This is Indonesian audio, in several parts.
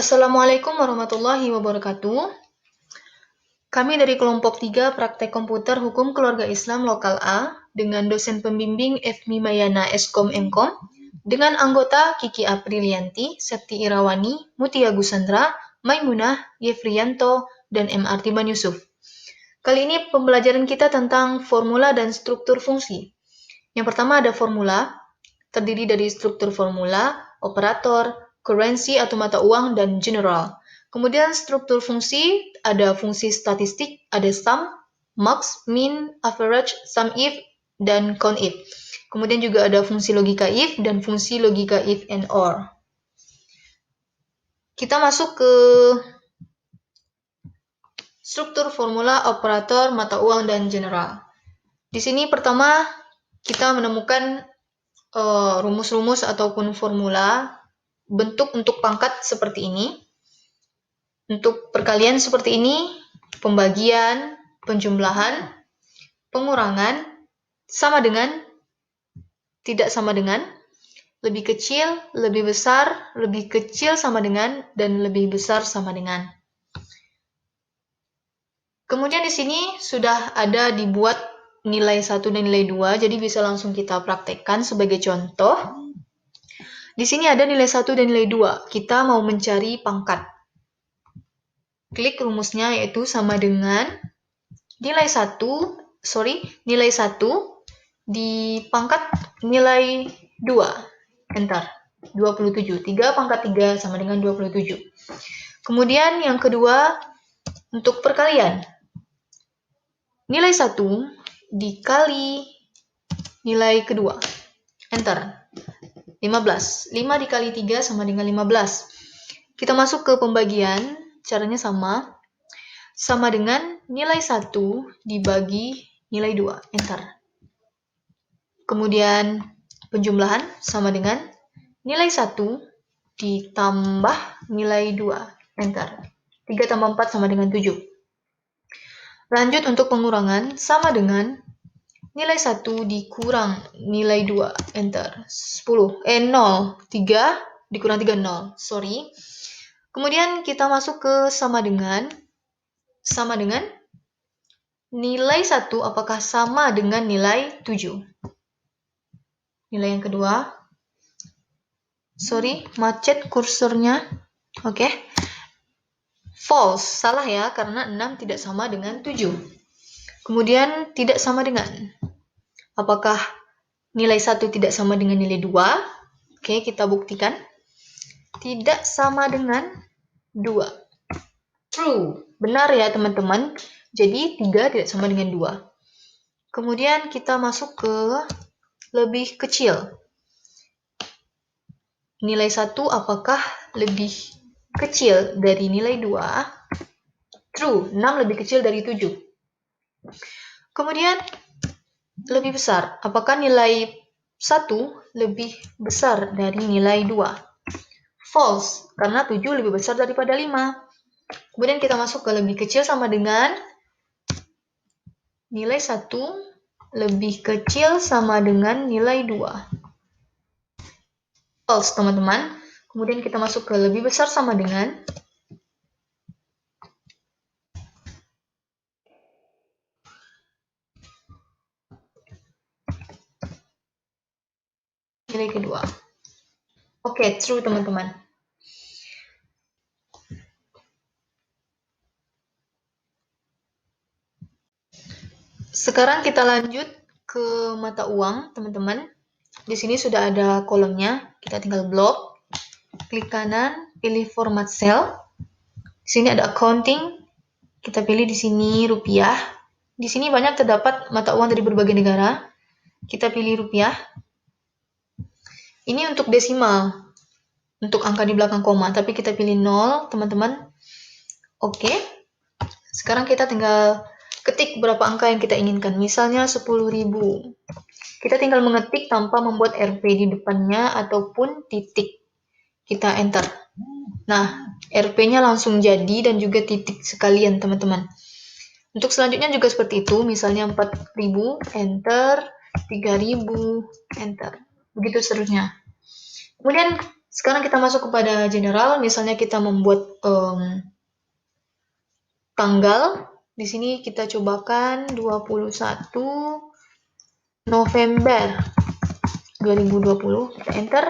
Assalamualaikum warahmatullahi wabarakatuh. Kami dari kelompok 3 Praktek Komputer Hukum Keluarga Islam Lokal A dengan dosen pembimbing Efmi Mayana Eskom Emkom dengan anggota Kiki Aprilianti, Septi Irawani, Mutia Gusandra, Maimunah, Yefrianto, dan M. Artiman Yusuf. Kali ini pembelajaran kita tentang formula dan struktur fungsi. Yang pertama ada formula, terdiri dari struktur formula, operator, currency atau mata uang, dan general. Kemudian struktur fungsi, ada fungsi statistik, ada sum, max, min, average, sum if, dan count if. Kemudian juga ada fungsi logika if dan fungsi logika if and or. Kita masuk ke struktur formula, operator, mata uang, dan general. Di sini pertama kita menemukan rumus-rumus ataupun formula bentuk untuk pangkat seperti ini. Untuk perkalian seperti ini, pembagian, penjumlahan, pengurangan, sama dengan, tidak sama dengan, lebih kecil, lebih besar, lebih kecil sama dengan, dan lebih besar sama dengan. Kemudian di sini sudah ada dibuat nilai 1 dan nilai 2, jadi bisa langsung kita praktekkan sebagai contoh. Di sini ada nilai 1 dan nilai 2. Kita mau mencari pangkat. Klik rumusnya yaitu sama dengan nilai 1 dipangkat nilai 2. Enter. 27. 3 pangkat 3 sama dengan 27. Kemudian yang kedua, untuk perkalian. Nilai 1 dikali nilai kedua. Enter. 15. 5 dikali 3 sama dengan 15. Kita masuk ke pembagian. Caranya sama. Sama dengan nilai 1 dibagi nilai 2. Enter. Kemudian penjumlahan sama dengan nilai 1 ditambah nilai 2. Enter. 3 tambah 4 sama dengan 7. Lanjut untuk pengurangan sama dengan nilai 1 dikurang nilai 2. Enter. 0. 3 dikurang 3, 0. Sorry. Kemudian kita masuk ke sama dengan nilai 1 apakah sama dengan nilai 7. Nilai yang kedua. Sorry, macet kursornya. Oke. False. Salah ya, karena 6 tidak sama dengan 7. Kemudian tidak sama dengan. Apakah nilai 1 tidak sama dengan nilai 2? Oke, kita buktikan. Tidak sama dengan 2. True. Benar ya, teman-teman. Jadi 3 tidak sama dengan 2. Kemudian kita masuk ke lebih kecil. Nilai 1 apakah lebih kecil dari nilai 2? True. 6 lebih kecil dari 7. Kemudian lebih besar. Apakah nilai 1 lebih besar dari nilai 2? False. Karena 7 lebih besar daripada 5. Kemudian kita masuk ke lebih kecil sama dengan nilai 1 lebih kecil sama dengan nilai 2. False, teman-teman. Kemudian kita masuk ke lebih besar sama dengan nilai kedua. Oke, true, teman-teman. Sekarang kita lanjut ke mata uang, teman-teman. Di sini sudah ada kolomnya. Kita tinggal blok. Klik kanan, pilih format cell. Di sini ada accounting. Kita pilih di sini rupiah. Di sini banyak terdapat mata uang dari berbagai negara. Kita pilih rupiah. Ini untuk desimal. Untuk angka di belakang koma. Tapi kita pilih 0, teman-teman. Oke. Sekarang kita tinggal ketik berapa angka yang kita inginkan. Misalnya 10.000. Kita tinggal mengetik tanpa membuat RP di depannya ataupun titik. Kita enter. Nah, RP-nya langsung jadi dan juga titik sekalian, teman-teman. Untuk selanjutnya juga seperti itu. Misalnya 4.000, enter. 3.000, enter. Begitu seterusnya. Kemudian Sekarang kita masuk kepada general, misalnya kita membuat tanggal. Di sini kita cobakan 21 November 2020, kita enter.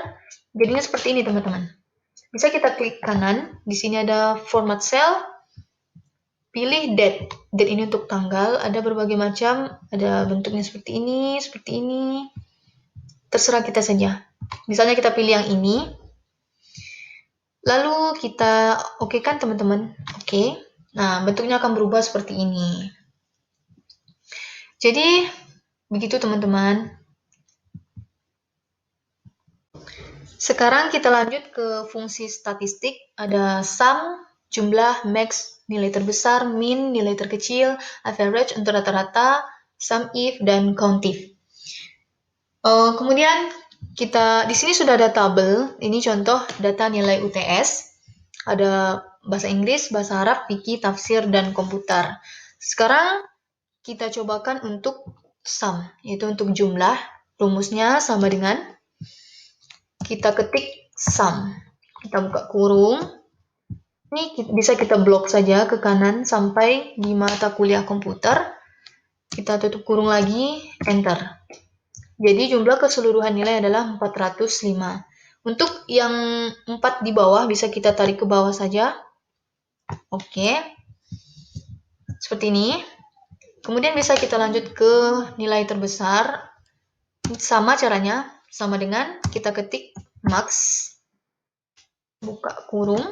Jadinya seperti ini, teman-teman. Bisa kita klik kanan, di sini ada format cell, pilih date. Date ini untuk tanggal, ada berbagai macam, ada bentuknya seperti ini, terserah kita saja. Misalnya kita pilih yang ini, lalu kita oke kan teman-teman? Oke. Nah, bentuknya akan berubah seperti ini. Jadi, begitu teman-teman. Sekarang kita lanjut ke fungsi statistik. Ada sum, jumlah, max, nilai terbesar, min, nilai terkecil, average untuk rata-rata, sum if, dan countif. Kemudian kita di sini sudah ada tabel. Ini contoh data nilai UTS. Ada bahasa Inggris, bahasa Arab, fikih, tafsir, dan komputer. Sekarang kita cobakan untuk sum, yaitu untuk jumlah. Rumusnya sama dengan kita ketik sum. Kita buka kurung. Ini bisa kita blok saja ke kanan sampai di mata kuliah komputer. Kita tutup kurung lagi, enter. Jadi jumlah keseluruhan nilai adalah 405. Untuk yang 4 di bawah bisa kita tarik ke bawah saja. Oke. Seperti ini. Kemudian bisa kita lanjut ke nilai terbesar. Sama caranya, sama dengan kita ketik max, buka kurung,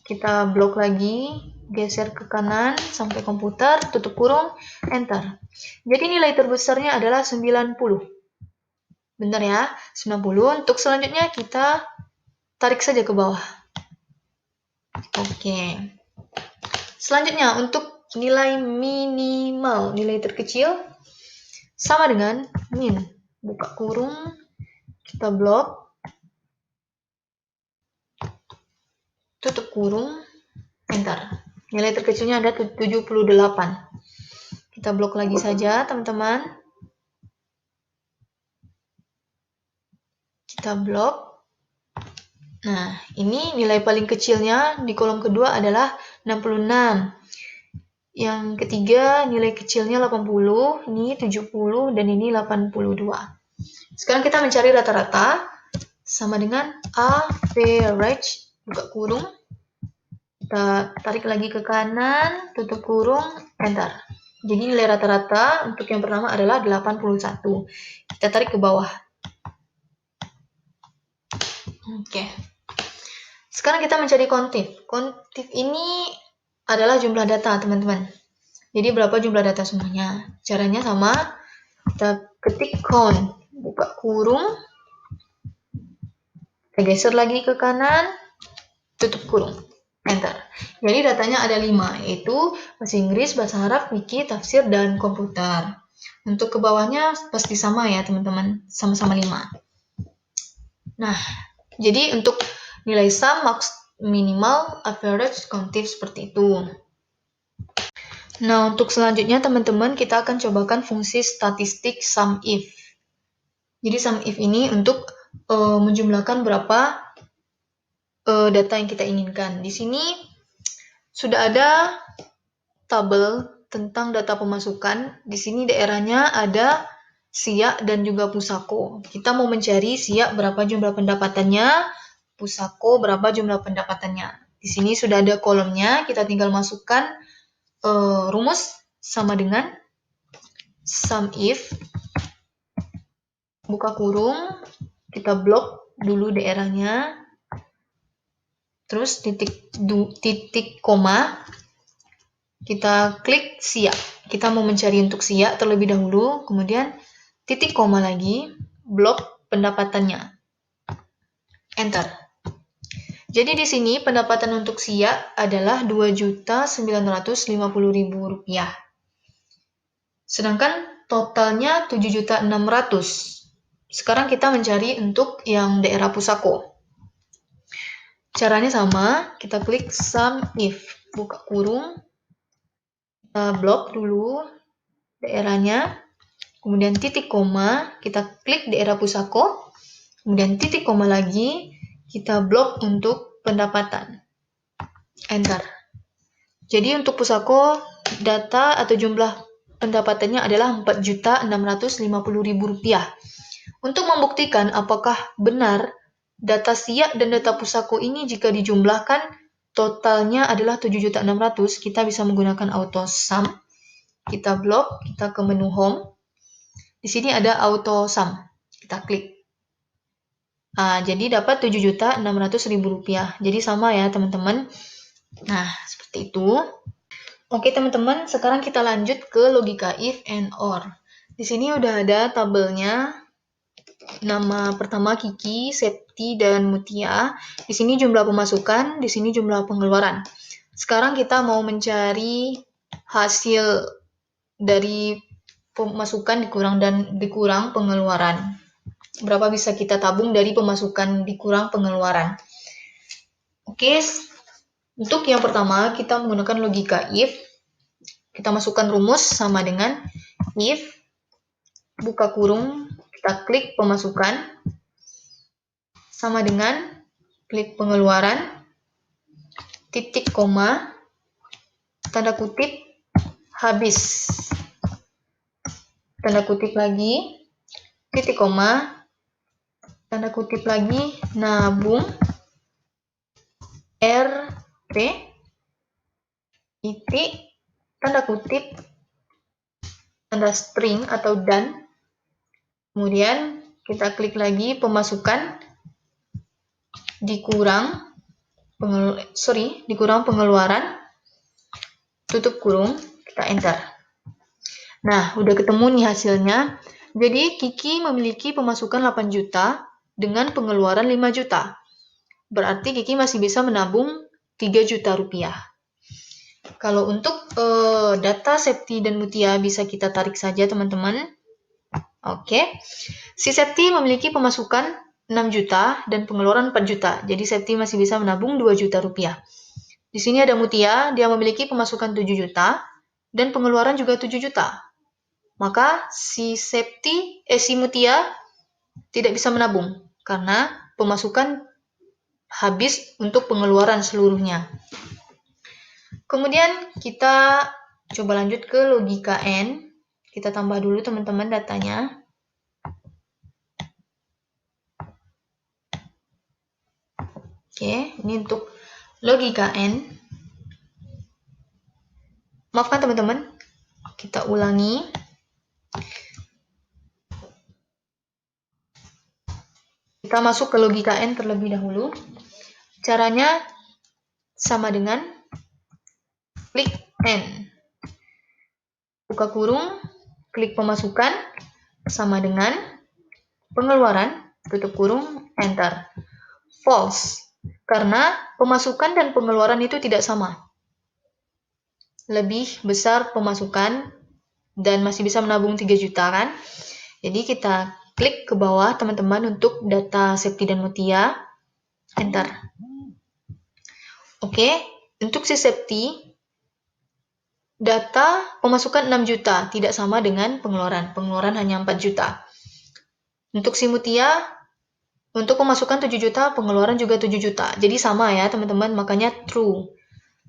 kita blok lagi, geser ke kanan sampai komputer, tutup kurung, enter. Jadi nilai terbesarnya adalah 90. Bentar ya, 90. Untuk selanjutnya kita tarik saja ke bawah. Oke. Selanjutnya untuk nilai minimal, nilai terkecil, sama dengan min. Buka kurung, kita blok, tutup kurung, enter. Nilai terkecilnya ada 78. Kita blok lagi saja, teman-teman. Kita blok. Nah, ini nilai paling kecilnya di kolom kedua adalah 66. Yang ketiga, nilai kecilnya 80, ini 70, dan ini 82. Sekarang kita mencari rata-rata, sama dengan average, buka kurung, kita tarik lagi ke kanan, tutup kurung, enter. Jadi nilai rata-rata untuk yang pertama adalah 81. Kita tarik ke bawah. Oke. Sekarang kita mencari countif. Countif ini adalah jumlah data, teman-teman. Jadi berapa jumlah data semuanya? Caranya sama. Kita ketik count, buka kurung, kita geser lagi ke kanan, tutup kurung, enter. Jadi datanya ada 5, yaitu bahasa Inggris, bahasa Arab, fikih, tafsir, dan komputer. Untuk ke bawahnya pasti sama ya teman-teman, sama-sama 5. Nah, jadi untuk nilai sum, max, minimal, average, countif seperti itu. Nah, untuk selanjutnya teman-teman kita akan cobakan fungsi statistik sum if. Jadi sum if ini untuk menjumlahkan berapa data yang kita inginkan. Di sini sudah ada tabel tentang data pemasukan. Di sini daerahnya ada siak dan juga pusako. Kita mau mencari siak berapa jumlah pendapatannya, pusako berapa jumlah pendapatannya. Di sini sudah ada kolomnya, kita tinggal masukkan rumus sama dengan sum if, buka kurung, kita blok dulu daerahnya, terus titik koma, kita klik siak. Kita mau mencari untuk siak terlebih dahulu, kemudian titik koma lagi, blok pendapatannya, enter. Jadi di sini pendapatan untuk siak adalah Rp2.950.000. Sedangkan totalnya 7.600.000. Sekarang kita mencari untuk yang daerah pusako. Caranya sama, kita klik sum if, buka kurung, kita blok dulu daerahnya, kemudian titik koma, kita klik daerah pusako, kemudian titik koma lagi, Kita blok untuk pendapatan. Enter. Jadi untuk Pusako, data atau jumlah pendapatannya adalah Rp4.650.000. Untuk membuktikan apakah benar data Siak dan data Pusako ini jika dijumlahkan totalnya adalah 7.600.000, kita bisa menggunakan auto sum. Kita blok, kita ke menu home. Di sini ada auto sum. Kita klik. Jadi dapat Rp7.600.000. Jadi sama ya teman-teman. Nah, seperti itu. Oke teman-teman, sekarang kita lanjut ke logika if and or. Di sini udah ada tabelnya. Nama pertama Kiki, Septi, dan Mutia. Di sini jumlah pemasukan, di sini jumlah pengeluaran. Sekarang kita mau mencari hasil dari pemasukan dikurang pengeluaran. Berapa bisa kita tabung dari pemasukan dikurang pengeluaran. Oke, untuk yang pertama kita menggunakan logika if. Kita masukkan rumus sama dengan if, buka kurung, kita klik pemasukan, sama dengan klik pengeluaran, titik koma, tanda kutip, habis. Tanda kutip lagi, titik koma, tanda kutip lagi, nabung, RP, titik, tanda kutip, tanda string atau dan, kemudian kita klik lagi pemasukan, dikurang pengeluaran, tutup kurung, kita enter. Nah, udah ketemu nih hasilnya. Jadi Kiki memiliki pemasukan 8 juta dengan pengeluaran 5 juta. Berarti Kiki masih bisa menabung 3 juta rupiah. Kalau untuk data Septi dan Mutia bisa kita tarik saja teman-teman. Oke. Si Septi memiliki pemasukan 6 juta dan pengeluaran 4 juta. Jadi Septi masih bisa menabung 2 juta rupiah. Di sini ada Mutia, dia memiliki pemasukan 7 juta dan pengeluaran juga 7 juta. Maka si Mutia tidak bisa menabung karena pemasukan habis untuk pengeluaran seluruhnya. Kemudian kita coba lanjut ke logika N. Kita tambah dulu teman-teman datanya. Oke, ini untuk logika N. Maafkan teman-teman, kita ulangi. Kita masuk ke logika N terlebih dahulu. Caranya sama dengan klik N. Buka kurung, klik pemasukan, sama dengan pengeluaran, tutup kurung, enter. False, karena pemasukan dan pengeluaran itu tidak sama. Lebih besar pemasukan dan masih bisa menabung 3 juta kan? Jadi kita klik ke bawah teman-teman untuk data Septi dan Mutia, enter. Oke, untuk si Septi, data pemasukan 6 juta, tidak sama dengan pengeluaran. Pengeluaran hanya 4 juta. Untuk si Mutia, untuk pemasukan 7 juta, pengeluaran juga 7 juta. Jadi sama ya teman-teman, makanya true.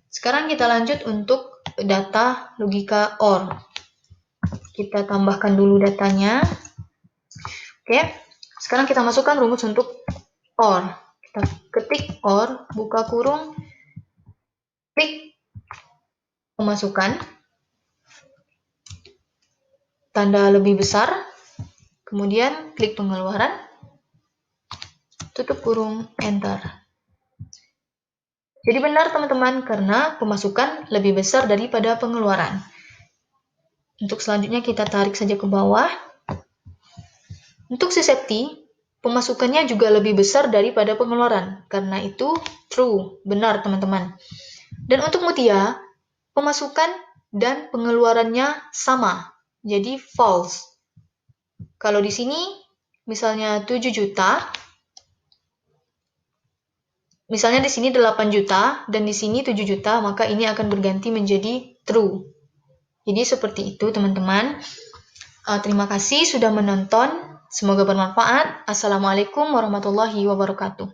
Sekarang kita lanjut untuk data logika OR. Kita tambahkan dulu datanya. Oke, sekarang kita masukkan rumus untuk OR. Kita ketik OR, buka kurung, klik pemasukan, tanda lebih besar, kemudian klik pengeluaran, tutup kurung, enter. Jadi benar teman-teman, karena pemasukan lebih besar daripada pengeluaran. Untuk selanjutnya kita tarik saja ke bawah. Untuk si Septi, pemasukannya juga lebih besar daripada pengeluaran. Karena itu true, benar teman-teman. Dan untuk Mutia, pemasukan dan pengeluarannya sama. Jadi false. Kalau di sini misalnya 7 juta, misalnya di sini 8 juta dan di sini 7 juta, maka ini akan berganti menjadi true. Jadi seperti itu teman-teman. Terima kasih sudah menonton. Semoga bermanfaat. Assalamualaikum warahmatullahi wabarakatuh.